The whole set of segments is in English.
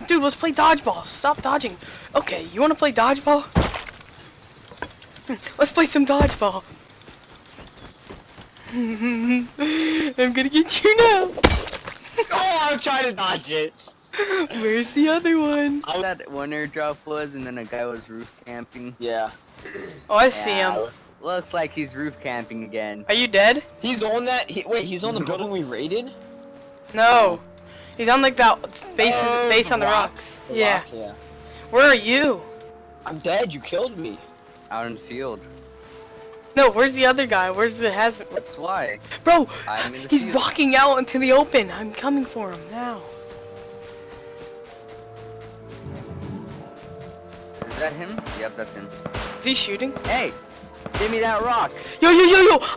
Dude, let's play dodgeball. Stop dodging. Okay, you wanna play dodgeball? Let's play some dodgeball. I'm gonna get you now. Oh, I was trying to dodge it. Where's the other one? That one airdrop was, and then a guy was roof camping. Yeah. Oh, I see him. Looks like he's roof camping again. Are you dead? He's on that. Wait, he's on the building we raided? No. He's on like that base on the rock. rocks. The Yeah. rock, yeah. Where are you? I'm dead. You killed me. Out in the field. No, where's the other guy? Where's the hazmat? That's why. Bro, I'm in the he's field. walking out into the open. I'm coming for him now. Is that him? Yep, that's him. Is he shooting? Hey! Give me that rock! Yo!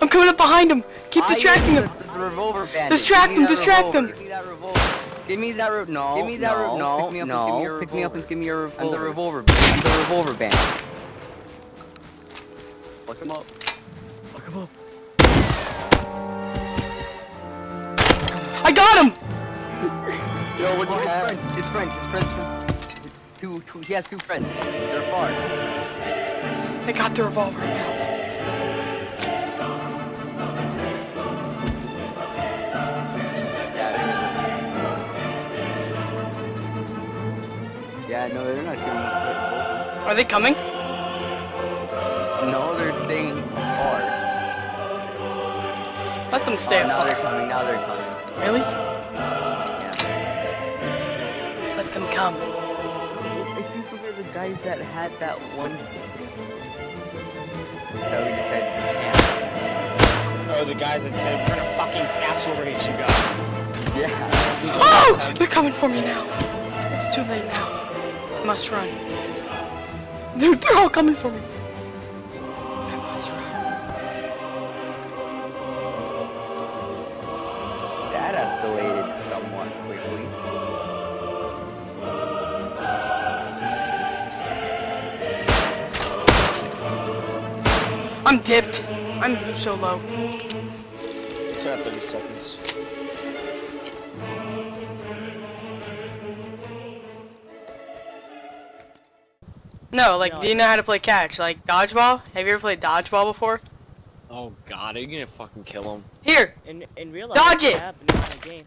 I'm coming up behind him. Keep distracting him. The revolver bandit. Distract him, distract him. Give me that revolver. Give me that revolver. No. Give me that revolver. No. Pick me up and give me your revolver. I'm the revolver bandit. I'm the revolver bandit. Look him up. Look him up. I got him. Yo, what do you have? His friend. He has two friends. They're far. I got the revolver now. Yeah, no, they're not giving me. Are they coming? No, they're staying far. Let them stay now afar. they're coming. Now they're coming. Really? Yeah. Let them come. I think those are the guys that had that one. So we just said, yeah. Oh, the guys that said we're gonna fucking satchel raid you guys. Yeah. Oh! They're coming for me now. It's too late now. I must run. Dude, they're all coming for me. I must run. That escalated somewhat quickly. I'm dipped. I'm so low. So 30 seconds. No, like, do you know how to play catch? Like, dodgeball? Have you ever played dodgeball before? Oh god, are you gonna fucking kill him? Here! In real life, Dodge it! but not in a game.